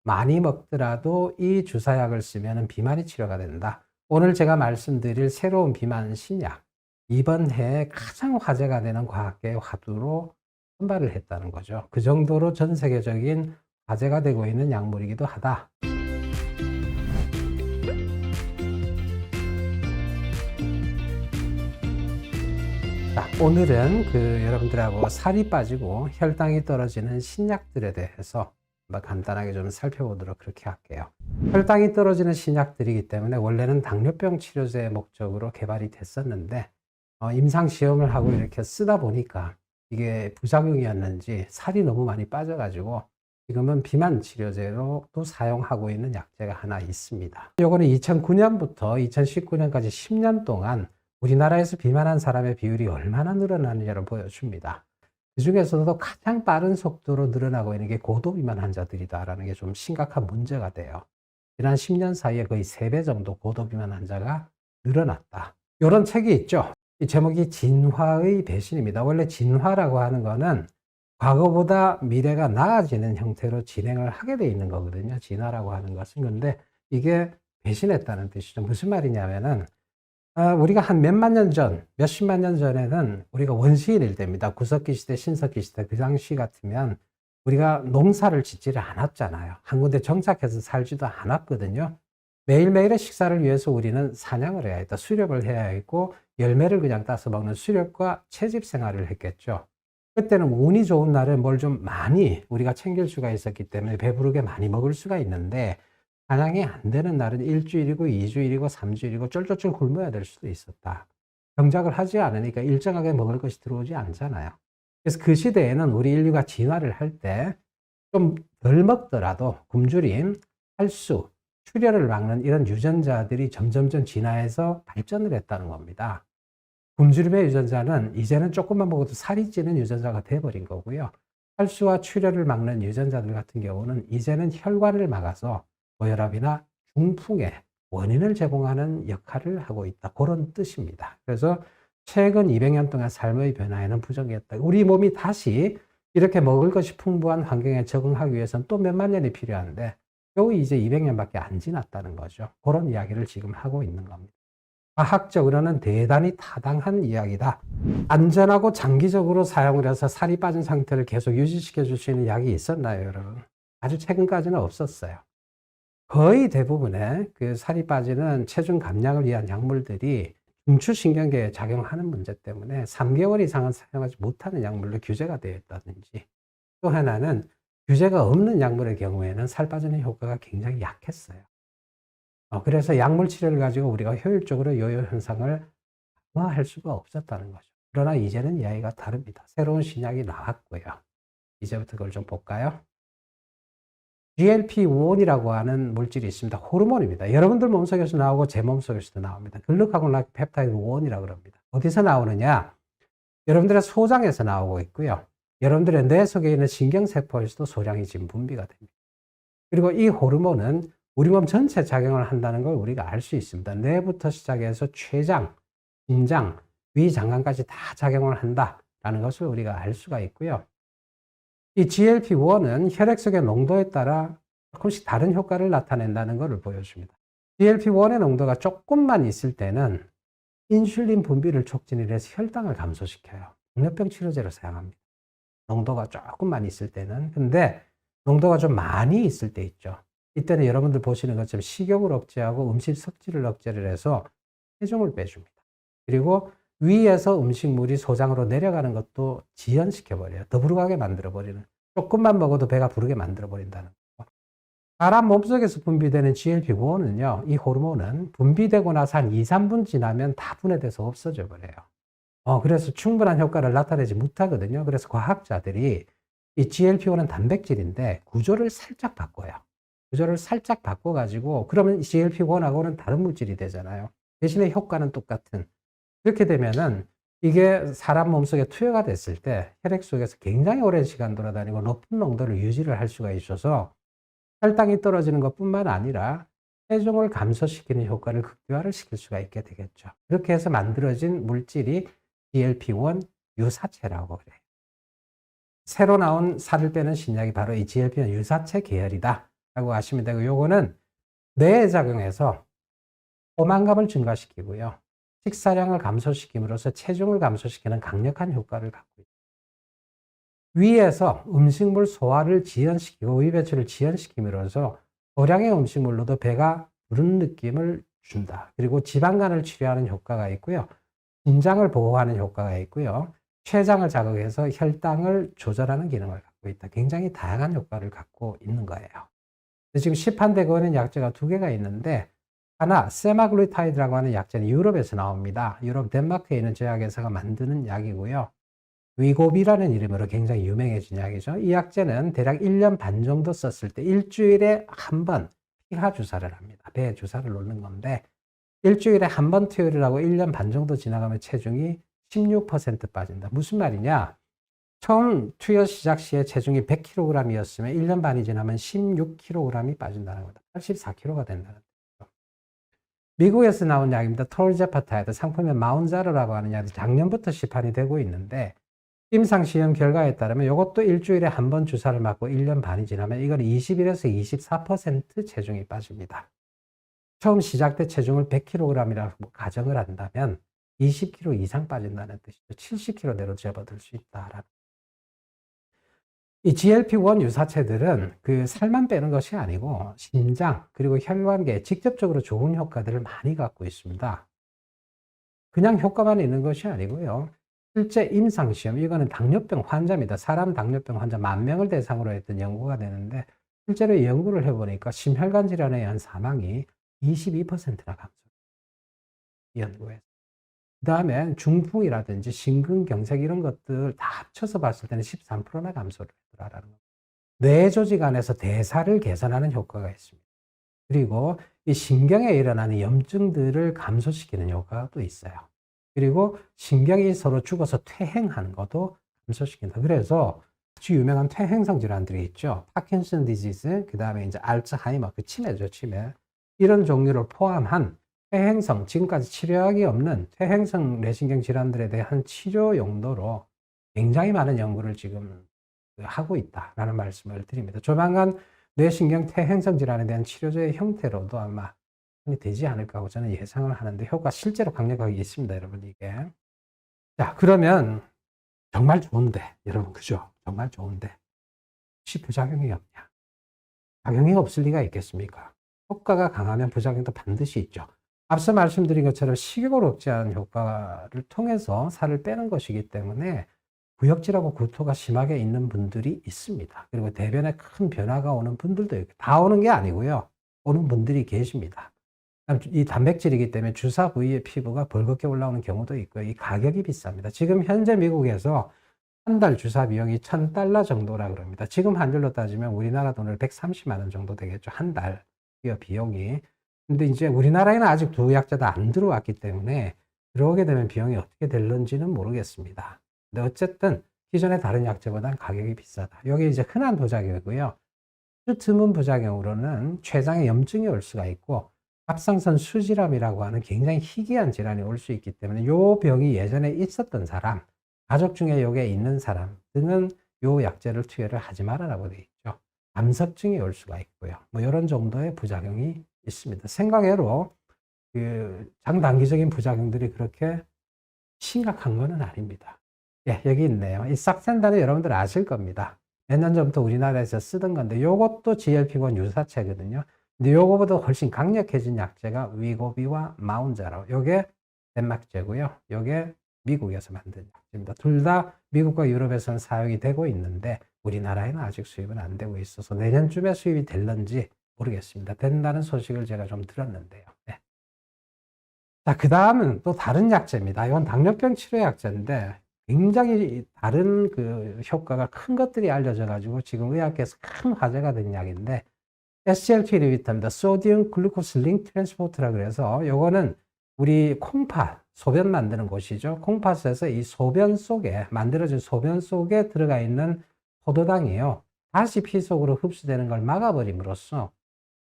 많이 먹더라도 이 주사약을 쓰면 비만이 치료가 된다. 오늘 제가 말씀드릴 새로운 비만 신약, 이번 해에 가장 화제가 되는 과학계의 화두로 선발을 했다는 거죠. 그 정도로 전 세계적인 화제가 되고 있는 약물이기도 하다. 자, 오늘은 여러분들하고 살이 빠지고 혈당이 떨어지는 신약들에 대해서 한번 간단하게 좀 살펴보도록 그렇게 할게요. 혈당이 떨어지는 신약들이기 때문에 원래는 당뇨병 치료제의 목적으로 개발이 됐었는데 임상시험을 하고 이렇게 쓰다 보니까 이게 부작용이었는지 살이 너무 많이 빠져가지고 지금은 비만 치료제로도 사용하고 있는 약제가 하나 있습니다. 요거는 2009년부터 2019년까지 10년 동안 우리나라에서 비만한 사람의 비율이 얼마나 늘어나느냐를 보여줍니다. 그 중에서도 가장 빠른 속도로 늘어나고 있는 게 고도비만 환자들이다라는 게 좀 심각한 문제가 돼요. 지난 10년 사이에 거의 3배 정도 고도비만 환자가 늘어났다. 이런 책이 있죠. 이 제목이 진화의 배신입니다. 원래 진화라고 하는 거는 과거보다 미래가 나아지는 형태로 진행을 하게 돼 있는 거거든요. 진화라고 하는 것은. 근데 이게 배신했다는 뜻이죠. 무슨 말이냐면은 우리가 한 몇만 년 전, 몇십만 년 전에는 우리가 원시인일 때입니다. 구석기 시대, 신석기 시대, 그 당시 같으면 우리가 농사를 짓지를 않았잖아요. 한 군데 정착해서 살지도 않았거든요. 매일매일의 식사를 위해서 우리는 사냥을 해야 했다. 수렵을 해야 했고, 열매를 그냥 따서 먹는 수렵과 채집 생활을 했겠죠. 그때는 운이 좋은 날에 뭘 좀 많이 우리가 챙길 수가 있었기 때문에 배부르게 많이 먹을 수가 있는데, 사냥이 안 되는 날은 1주일이고 2주일이고 3주일이고 쫄쫄쫄 굶어야 될 수도 있었다. 경작을 하지 않으니까 일정하게 먹을 것이 들어오지 않잖아요. 그래서 그 시대에는 우리 인류가 진화를 할 때 좀 덜 먹더라도 굶주림, 탈수, 출혈을 막는 이런 유전자들이 점점점 진화해서 발전을 했다는 겁니다. 굶주림의 유전자는 이제는 조금만 먹어도 살이 찌는 유전자가 돼버린 거고요. 탈수와 출혈을 막는 유전자들 같은 경우는 이제는 혈관을 막아서 고혈압이나 중풍의 원인을 제공하는 역할을 하고 있다. 그런 뜻입니다. 그래서 최근 200년 동안 삶의 변화에는 부정했다. 우리 몸이 다시 이렇게 먹을 것이 풍부한 환경에 적응하기 위해서는 또 몇만 년이 필요한데 겨우 이제 200년밖에 안 지났다는 거죠. 그런 이야기를 지금 하고 있는 겁니다. 과학적으로는 대단히 타당한 이야기다. 안전하고 장기적으로 사용을 해서 살이 빠진 상태를 계속 유지시켜 줄 수 있는 약이 있었나요, 여러분? 아주 최근까지는 없었어요. 거의 대부분의 그 살이 빠지는 체중 감량을 위한 약물들이 중추신경계에 작용하는 문제 때문에 3개월 이상은 사용하지 못하는 약물로 규제가 되어 있다든지, 또 하나는 규제가 없는 약물의 경우에는 살 빠지는 효과가 굉장히 약했어요. 그래서 약물 치료를 가지고 우리가 효율적으로 요요 현상을 완화할 수가 없었다는 거죠. 그러나 이제는 이야기가 다릅니다. 새로운 신약이 나왔고요. 이제부터 그걸 좀 볼까요? GLP-1이라고 하는 물질이 있습니다. 호르몬입니다. 여러분들 몸속에서 나오고 제 몸속에서도 나옵니다. 글루카곤 펩타이드 1이라고 그럽니다. 어디서 나오느냐? 여러분들의 소장에서 나오고 있고요. 여러분들의 뇌 속에 있는 신경세포에서도 소량이 지금 분비가 됩니다. 그리고 이 호르몬은 우리 몸 전체 작용을 한다는 걸 우리가 알 수 있습니다. 뇌부터 시작해서 췌장, 심장, 위장관까지 다 작용을 한다라는 것을 우리가 알 수가 있고요. 이 GLP-1은 혈액 속의 농도에 따라 조금씩 다른 효과를 나타낸다는 것을 보여줍니다. GLP-1의 농도가 조금만 있을 때는 인슐린 분비를 촉진을 해서 혈당을 감소시켜요. 당뇨병 치료제로 사용합니다. 농도가 조금만 있을 때는. 근데 농도가 좀 많이 있을 때 있죠. 이때는 여러분들 보시는 것처럼 식욕을 억제하고 음식 섭취를 억제를 해서 체중을 빼줍니다. 그리고 위에서 음식물이 소장으로 내려가는 것도 지연시켜버려요. 더 부르게 만들어버리는. 조금만 먹어도 배가 부르게 만들어버린다는 거. 사람 몸속에서 분비되는 GLP-1은요, 이 호르몬은 분비되고 나서 한 2, 3분 지나면 다 분해돼서 없어져 버려요. 그래서 충분한 효과를 나타내지 못하거든요. 그래서 과학자들이 이 GLP-1은 단백질인데 구조를 살짝 바꿔요. 구조를 살짝 바꿔가지고 그러면 GLP-1하고는 다른 물질이 되잖아요. 대신에 효과는 똑같은. 그렇게 되면은 이게 사람 몸속에 투여가 됐을 때 혈액 속에서 굉장히 오랜 시간 돌아다니고 높은 농도를 유지를 할 수가 있어서 혈당이 떨어지는 것뿐만 아니라 체중을 감소시키는 효과를 극대화를 시킬 수가 있게 되겠죠. 그렇게 해서 만들어진 물질이 GLP-1 유사체라고 그래요. 새로 나온 살을 빼는 신약이 바로 이 GLP-1 유사체 계열이다 라고 하시면 되고, 요거는 뇌에 작용해서 포만감을 증가시키고요. 식사량을 감소시킴으로써 체중을 감소시키는 강력한 효과를 갖고 있습니다. 위에서 음식물 소화를 지연시키고 위 배출을 지연시킴으로써 고량의 음식물로도 배가 부른 느낌을 준다. 그리고 지방간을 치료하는 효과가 있고요. 심장을 보호하는 효과가 있고요. 췌장을 자극해서 혈당을 조절하는 기능을 갖고 있다. 굉장히 다양한 효과를 갖고 있는 거예요. 지금 시판되고 있는 약제가 두 개가 있는데, 하나 세마글루타이드라고 하는 약제는 유럽에서 나옵니다. 유럽 덴마크에 있는 제약회사가 만드는 약이고요. 위고비라는 이름으로 굉장히 유명해진 약이죠. 이 약제는 대략 1년 반 정도 썼을 때 일주일에 한 번 피하 주사를 합니다. 배에 주사를 놓는 건데, 일주일에 한 번 투여를 하고 1년 반 정도 지나가면 체중이 16% 빠진다. 무슨 말이냐? 처음 투여 시작 시에 체중이 100kg이었으면 1년 반이 지나면 16kg이 빠진다는 겁니다. 84kg가 된다는 거죠. 미국에서 나온 약입니다. 톨제파타이드, 상품명 마운자르라고 하는 약이 작년부터 시판이 되고 있는데, 임상시험 결과에 따르면 이것도 일주일에 한 번 주사를 맞고 1년 반이 지나면 이건 21에서 24% 체중이 빠집니다. 처음 시작 때 체중을 100kg이라고 가정을 한다면 20kg 이상 빠진다는 뜻이죠. 70kg대로 접어들 수 있다라는. 이 GLP-1 유사체들은 그 살만 빼는 것이 아니고 심장 그리고 혈관계에 직접적으로 좋은 효과들을 많이 갖고 있습니다. 그냥 효과만 있는 것이 아니고요. 실제 임상시험, 이거는 당뇨병 환자입니다. 사람 당뇨병 환자 10,000명을 대상으로 했던 연구가 되는데, 실제로 연구를 해보니까 심혈관 질환에 의한 사망이 22%나 감소. 이 연구에서. 그 다음에 중풍이라든지 심근경색 이런 것들 다 합쳐서 봤을 때는 13%나 감소를 했더라라는 겁니다. 뇌 조직 안에서 대사를 개선하는 효과가 있습니다. 그리고 이 신경에 일어나는 염증들을 감소시키는 효과가 또 있어요. 그리고 신경이 서로 죽어서 퇴행하는 것도 감소시킨다. 그래서 아주 유명한 퇴행성 질환들이 있죠. 파킨슨 디지즈, 그 다음에 이제 알츠하이머, 그 치매죠, 치매. 이런 종류를 포함한 퇴행성, 지금까지 치료약이 없는 퇴행성 뇌신경 질환들에 대한 치료 용도로 굉장히 많은 연구를 지금 하고 있다라는 말씀을 드립니다. 조만간 뇌신경 퇴행성 질환에 대한 치료제의 형태로도 아마 되지 않을까 하고 저는 예상을 하는데, 효과 실제로 강력하게 있습니다, 여러분. 이게. 자, 그러면 정말 좋은데, 여러분, 그죠? 정말 좋은데 혹시 부작용이 없냐? 작용이 없을 리가 있겠습니까? 효과가 강하면 부작용도 반드시 있죠. 앞서 말씀드린 것처럼 식욕을 억제하는 효과를 통해서 살을 빼는 것이기 때문에 구역질하고 구토가 심하게 있는 분들이 있습니다. 그리고 대변에 큰 변화가 오는 분들도 있고, 다 오는 게 아니고요. 오는 분들이 계십니다. 이 단백질이기 때문에 주사 부위의 피부가 벌겋게 올라오는 경우도 있고요. 이 가격이 비쌉니다. 지금 현재 미국에서 한 달 주사 비용이 $1,000 정도라 그럽니다. 지금 환율로 따지면 우리나라 돈으로 130만 원 정도 되겠죠. 한 달 비용이. 근데 이제 우리나라에는 아직 두 약자 다 안 들어왔기 때문에 들어오게 되면 비용이 어떻게 될런지는 모르겠습니다. 근데 어쨌든 기존의 다른 약제보다는 가격이 비싸다. 여기 이제 흔한 부작용이고요. 드문 부작용으로는 췌장에 염증이 올 수가 있고, 갑상선 수질암이라고 하는 굉장히 희귀한 질환이 올 수 있기 때문에 이 병이 예전에 있었던 사람, 가족 중에 요게 있는 사람 등은 요 약제를 투여를 하지 말아라고 되어 있죠. 암석증이 올 수가 있고요. 뭐 이런 정도의 부작용이 있습니다. 생각외로 그 장단기적인 부작용들이 그렇게 심각한 것은 아닙니다. 예, 여기 있네요. 이 삭센다는 여러분들 아실 겁니다. 몇 년 전부터 우리나라에서 쓰던 건데, 요것도 GLP-1 유사체거든요. 근데 요거보다 훨씬 강력해진 약제가 위고비와 마운자로, 요게 덴마크제고요. 요게 미국에서 만든 약제입니다. 둘 다 미국과 유럽에서는 사용이 되고 있는데 우리나라에는 아직 수입은 안 되고 있어서 내년쯤에 수입이 될런지 모르겠습니다. 된다는 소식을 제가 좀 들었는데요. 네. 자, 그 다음은 또 다른 약제입니다. 이건 당뇨병 치료 약제인데 굉장히 다른 그 효과가 큰 것들이 알려져 가지고 지금 의학계에서 큰 화제가 된 약인데, SGLT 인히비터입니다. 소디움 글루코스 링크 트랜스포터라 그래서 요거는 우리 콩팥, 소변 만드는 곳이죠. 콩팥에서 이 소변 속에, 만들어진 소변 속에 들어가 있는 포도당이에요. 다시 피 속으로 흡수되는 걸 막아버림으로써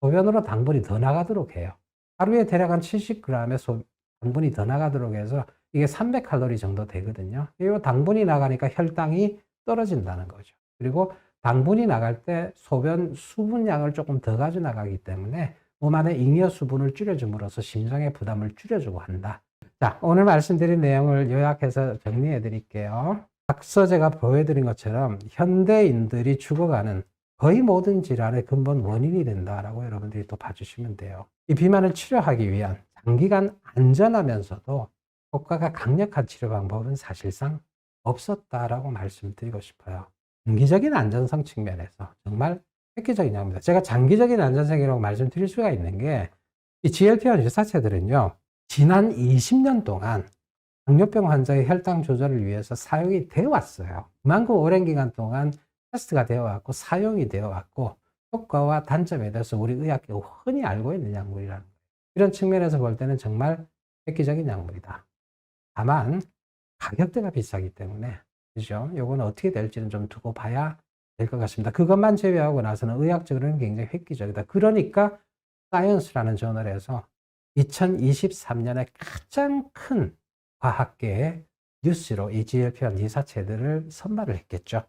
소변으로 당분이 더 나가도록 해요. 하루에 대략 한 70g의 당분이 더 나가도록 해서 이게 300칼로리 정도 되거든요. 이 당분이 나가니까 혈당이 떨어진다는 거죠. 그리고 당분이 나갈 때 소변 수분량을 조금 더 가져 나가기 때문에 몸 안에 잉여 수분을 줄여줌으로써 심장의 부담을 줄여주고 한다. 자, 오늘 말씀드린 내용을 요약해서 정리해 드릴게요. 앞서 제가 보여드린 것처럼 현대인들이 죽어가는 거의 모든 질환의 근본 원인이 된다라고 여러분들이 또 봐주시면 돼요. 이 비만을 치료하기 위한 장기간 안전하면서도 효과가 강력한 치료 방법은 사실상 없었다라고 말씀드리고 싶어요. 장기적인 안전성 측면에서 정말 획기적인 약입니다. 제가 장기적인 안전성이라고 말씀드릴 수가 있는 게 이 GLP-1 유사체들은요, 지난 20년 동안 당뇨병 환자의 혈당 조절을 위해서 사용이 되어 왔어요. 그만큼 오랜 기간 동안 테스트가 되어 왔고 사용이 되어 왔고 효과와 단점에 대해서 우리 의학계가 흔히 알고 있는 약물이라는 거예요. 이런 측면에서 볼 때는 정말 획기적인 약물이다. 다만 가격대가 비싸기 때문에 그죠? 요거는 어떻게 될지는 좀 두고 봐야 될 것 같습니다. 그것만 제외하고 나서는 의학적으로는 굉장히 획기적이다. 그러니까 사이언스라는 저널에서 2023년에 가장 큰 과학계의 뉴스로 이 GLP-1 이사체들을 선발을 했겠죠.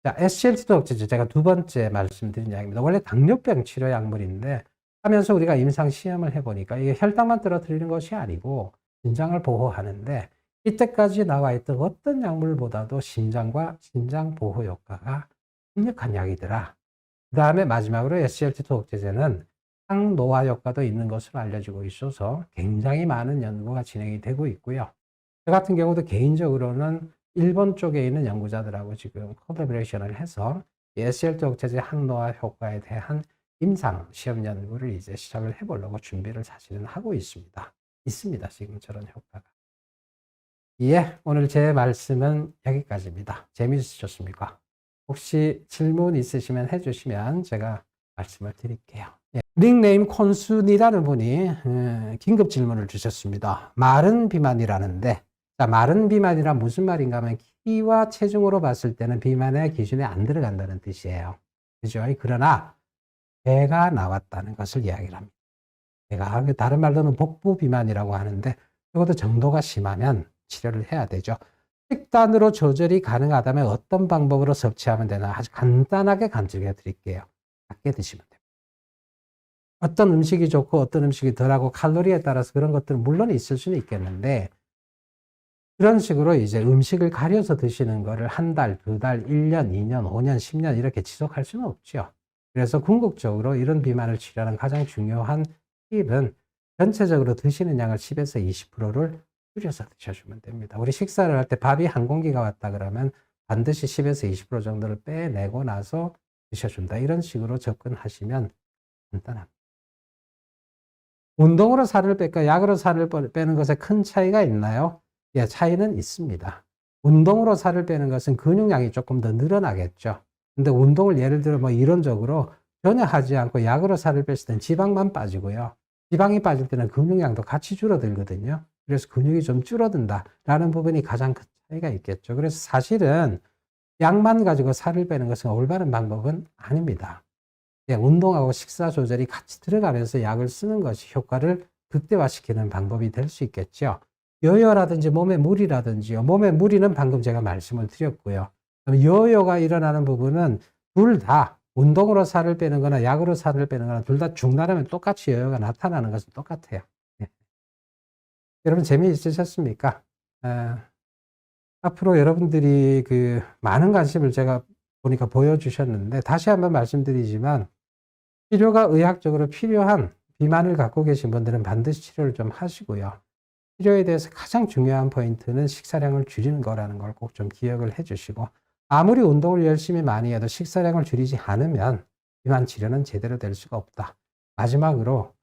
자, SGLT2 억제제 제가 두 번째 말씀드린 약입니다. 원래 당뇨병 치료 약물인데 하면서 우리가 임상 시험을 해보니까 이게 혈당만 떨어뜨리는 것이 아니고 심장을 보호하는데 이때까지 나와 있던 어떤 약물보다도 심장과 심장 보호 효과가 강력한 약이더라. 그 다음에 마지막으로 SGLT2 억제제는 항노화 효과도 있는 것으로 알려지고 있어서 굉장히 많은 연구가 진행이 되고 있고요. 저 같은 경우도 개인적으로는 일본 쪽에 있는 연구자들하고 지금 콜라보레이션을 해서 SGLT 억제제 항노화 효과에 대한 임상 시험 연구를 이제 시작을 해보려고 준비를 사실은 하고 있습니다. 있습니다. 지금 저런 효과가. 예, 오늘 제 말씀은 여기까지입니다. 재미있으셨습니까? 혹시 질문 있으시면 해주시면 제가 말씀을 드릴게요. 예, 닉네임 콘순이라는 분이 긴급 질문을 주셨습니다. 마른 비만이라는데, 자, 마른 비만이란 무슨 말인가 하면 키와 체중으로 봤을 때는 비만의 기준에 안 들어간다는 뜻이에요. 그죠? 그러나 배가 나왔다는 것을 이야기를 합니다. 배가, 다른 말로는 복부 비만이라고 하는데 그것도 정도가 심하면 치료를 해야 되죠. 식단으로 조절이 가능하다면 어떤 방법으로 섭취하면 되나 아주 간단하게 간증해 드릴게요. 작게 드시면 됩니다. 어떤 음식이 좋고 어떤 음식이 덜하고 칼로리에 따라서 그런 것들은 물론 있을 수는 있겠는데 그런 식으로 이제 음식을 가려서 드시는 거를 한 달, 두 달, 1년, 2년, 5년, 10년 이렇게 지속할 수는 없죠. 그래서 궁극적으로 이런 비만을 치료하는 가장 중요한 팁은 전체적으로 드시는 양을 10에서 20%를 줄여서 드셔주면 됩니다. 우리 식사를 할 때 밥이 한 공기가 왔다 그러면 반드시 10에서 20% 정도를 빼내고 나서 드셔준다. 이런 식으로 접근하시면 간단합니다. 운동으로 살을 뺄까 약으로 살을 빼는 것에 큰 차이가 있나요? 예, 차이는 있습니다. 운동으로 살을 빼는 것은 근육량이 조금 더 늘어나겠죠. 근데 운동을 예를 들어 뭐 이론적으로 전혀 하지 않고 약으로 살을 뺐을 때는 지방만 빠지고요. 지방이 빠질 때는 근육량도 같이 줄어들거든요. 그래서 근육이 좀 줄어든다라는 부분이 가장 큰 차이가 있겠죠. 그래서 사실은 약만 가지고 살을 빼는 것은 올바른 방법은 아닙니다. 예, 운동하고 식사 조절이 같이 들어가면서 약을 쓰는 것이 효과를 극대화시키는 방법이 될 수 있겠죠. 요요라든지 몸에 무리라든지요. 몸에 무리는 방금 제가 말씀을 드렸고요. 그럼 요요가 일어나는 부분은 둘 다 운동으로 살을 빼는 거나 약으로 살을 빼는 거나 둘 다 중단하면 똑같이 요요가 나타나는 것은 똑같아요. 예. 여러분 재미있으셨습니까? 앞으로 여러분들이 그 많은 관심을 제가 보니까 보여주셨는데 다시 한번 말씀드리지만 치료가 의학적으로 필요한 비만을 갖고 계신 분들은 반드시 치료를 좀 하시고요. 치료에 대해서 가장 중요한 포인트는 식사량을 줄이는 거라는 걸 꼭 좀 기억을 해 주시고 아무리 운동을 열심히 많이 해도 식사량을 줄이지 않으면 비만 치료는 제대로 될 수가 없다. 마지막으로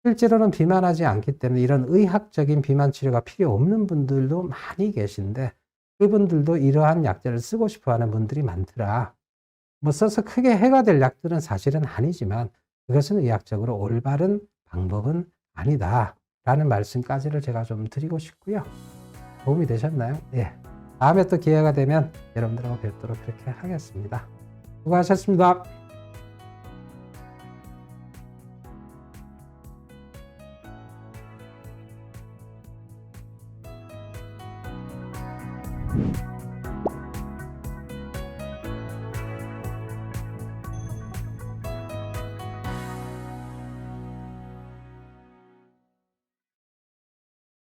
실제로는 비만하지 않기 때문에 이런 의학적인 비만 치료가 필요 없는 분들도 많이 계신데 그분들도 이러한 약제를 쓰고 싶어 하는 분들이 많더라. 뭐 써서 크게 해가 될 약들은 사실은 아니지만 그것은 의학적으로 올바른 방법은 아니다. 라는 말씀까지를 제가 좀 드리고 싶고요. 도움이 되셨나요? 예. 다음에 또 기회가 되면 여러분들하고 뵙도록 그렇게 하겠습니다. 수고하셨습니다.